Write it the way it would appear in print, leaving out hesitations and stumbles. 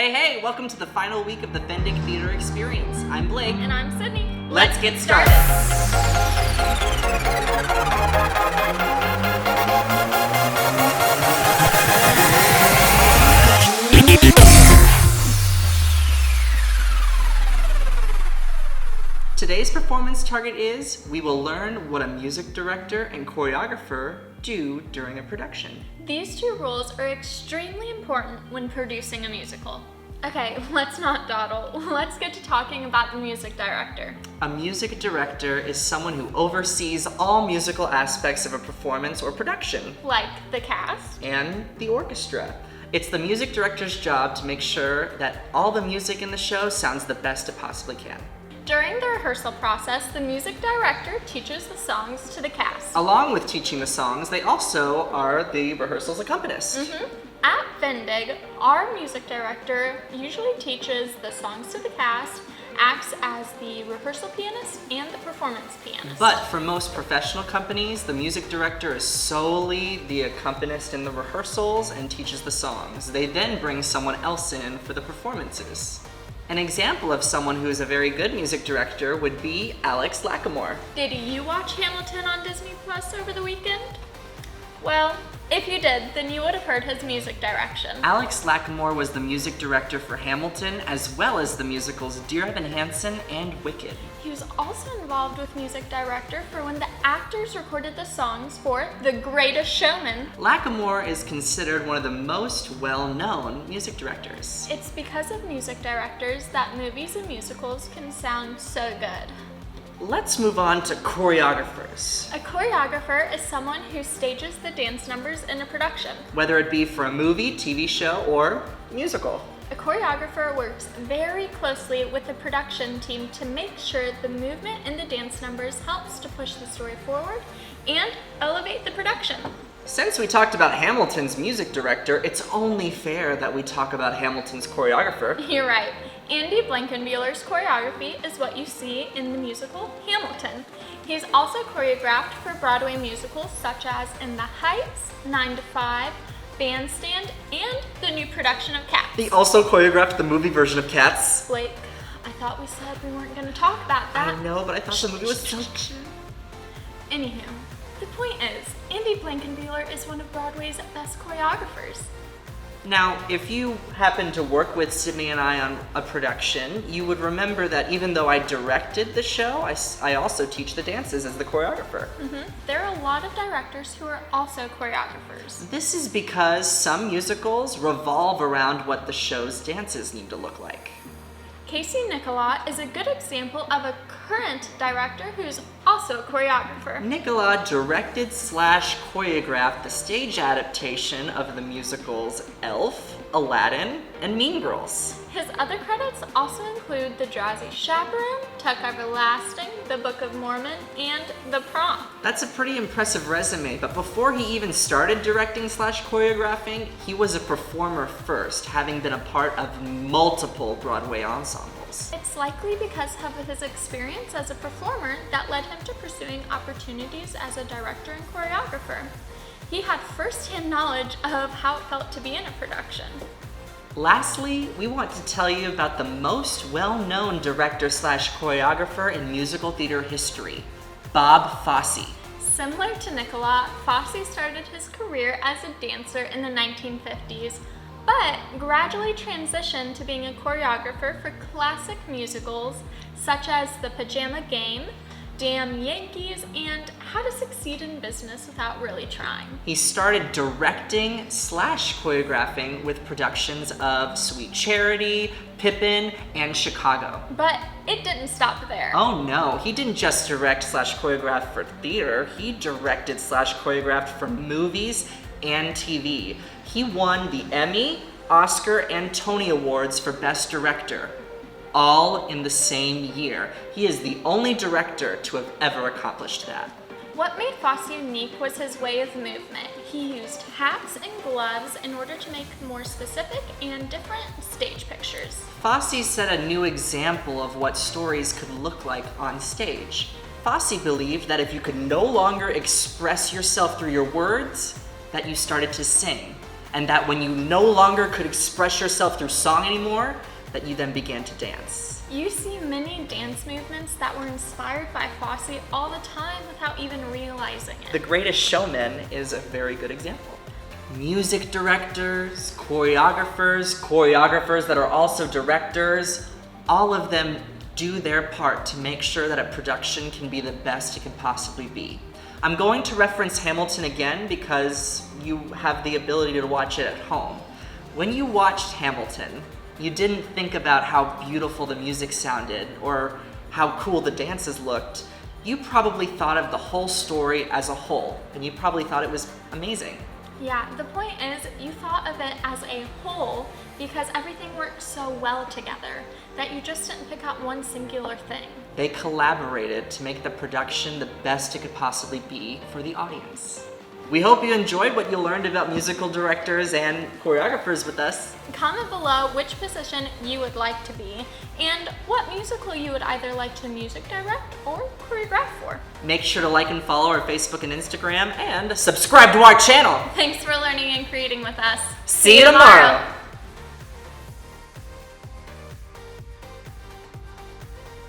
Hey, welcome to the final week of the Fendick Theater Experience. I'm Blake. And I'm Sydney. Let's get started. Today's performance target is, we will learn what a music director and choreographer do during a production. These two roles are extremely important when producing a musical. Okay, let's not dawdle. Let's get to talking about the music director. A music director is someone who oversees all musical aspects of a performance or production. Like the cast. And the orchestra. It's the music director's job to make sure that all the music in the show sounds the best it possibly can. During the rehearsal process, the music director teaches the songs to the cast. Along with teaching the songs, they also are the rehearsal's accompanist. At Fendig, our music director usually teaches the songs to the cast, acts as the rehearsal pianist and the performance pianist. But for most professional companies, the music director is solely the accompanist in the rehearsals and teaches the songs. They then bring someone else in for the performances. An example of someone who is a very good music director would be Alex Lacamoire. Did you watch Hamilton on Disney Plus over the weekend? Well, if you did, then you would have heard his music direction. Alex Lacamoire was the music director for Hamilton, as well as the musicals Dear Evan Hansen and Wicked. He was also involved with music director for when the actors recorded the songs for The Greatest Showman. Lacamoire is considered one of the most well-known music directors. It's because of music directors that movies and musicals can sound so good. Let's move on to choreographers. A choreographer is someone who stages the dance numbers in a production. Whether it be for a movie, TV show, or musical. A choreographer works very closely with the production team to make sure the movement in the dance numbers helps to push the story forward and elevate the production. Since we talked about Hamilton's music director, it's only fair that we talk about Hamilton's choreographer. You're right. Andy Blankenbuehler's choreography is what you see in the musical Hamilton. He's also choreographed for Broadway musicals such as In the Heights, 9 to 5, Bandstand, and the new production of Cats. He also choreographed the movie version of Cats. Blake, I thought we said we weren't going to talk about that. I know, but I thought the movie was so cute. Anywho, the point is, Andy Blankenbuehler is one of Broadway's best choreographers. Now, if you happen to work with Sydney and I on a production, you would remember that even though I directed the show, I also teach the dances as the choreographer. There are a lot of directors who are also choreographers. This is because some musicals revolve around what the show's dances need to look like. Casey Nicholaw is a good example of a current director who's also a choreographer. Nicholaw directed / choreographed the stage adaptation of the musicals Elf, Aladdin, and Mean Girls. His other credits also include The Drowsy Chaperone, Tuck Everlasting, The Book of Mormon, and The Prom. That's a pretty impressive resume, but before he even started directing / choreographing, he was a performer first, having been a part of multiple Broadway ensembles. It's likely because of his experience as a performer that led him to pursuing opportunities as a director and choreographer. He had first-hand knowledge of how it felt to be in a production. Lastly, we want to tell you about the most well-known director / choreographer in musical theater history, Bob Fosse. Similar to Nicholaw, Fosse started his career as a dancer in the 1950s, but gradually transitioned to being a choreographer for classic musicals such as The Pajama Game, Damn Yankees, and How to Succeed in Business Without Really Trying. He started directing / choreographing with productions of Sweet Charity, Pippin, and Chicago. But it didn't stop there. Oh no, he didn't just direct / choreograph for theater, he directed / choreographed for movies and TV. He won the Emmy, Oscar, and Tony Awards for Best Director, all in the same year. He is the only director to have ever accomplished that. What made Fosse unique was his way of movement. He used hats and gloves in order to make more specific and different stage pictures. Fosse set a new example of what stories could look like on stage. Fosse believed that if you could no longer express yourself through your words, that you started to sing. and that when you no longer could express yourself through song anymore, that you then began to dance. You see many dance movements that were inspired by Fosse all the time without even realizing The it. Greatest Showman is a very good example. Music directors, choreographers that are also directors, all of them do their part to make sure that a production can be the best it can possibly be. I'm going to reference Hamilton again because you have the ability to watch it at home. When you watched Hamilton, you didn't think about how beautiful the music sounded or how cool the dances looked. You probably thought of the whole story as a whole, and you probably thought it was amazing. Yeah, the point is you thought of it as a whole because everything worked so well together that you just didn't pick out one singular thing. They collaborated to make the production the best it could possibly be for the audience. We hope you enjoyed what you learned about musical directors and choreographers with us. Comment below which position you would like to be and what musical you would either like to music direct or choreograph for. Make sure to like and follow our Facebook and Instagram and subscribe to our channel. Thanks for learning and creating with us. See you tomorrow.